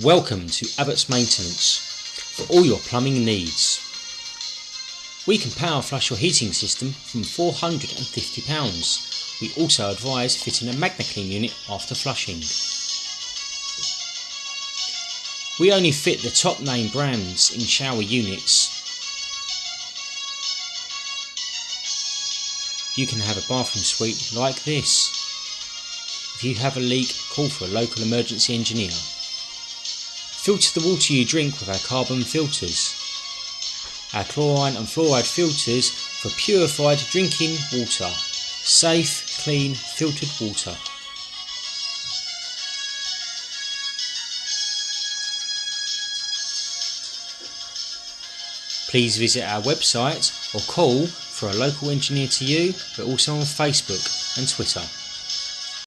Welcome to Abbotts Maintenance for all your plumbing needs. We can power flush your heating system from £450. We also advise fitting a MagnaClean unit after flushing. We only fit the top name brands in shower units. You can have a bathroom suite like this. If you have a leak, call for a local emergency engineer. Filter the water you drink with our carbon filters. Our chlorine and fluoride filters for purified drinking water. Safe, clean, filtered water. Please visit our website or call for a local engineer to you. We're also on Facebook and Twitter.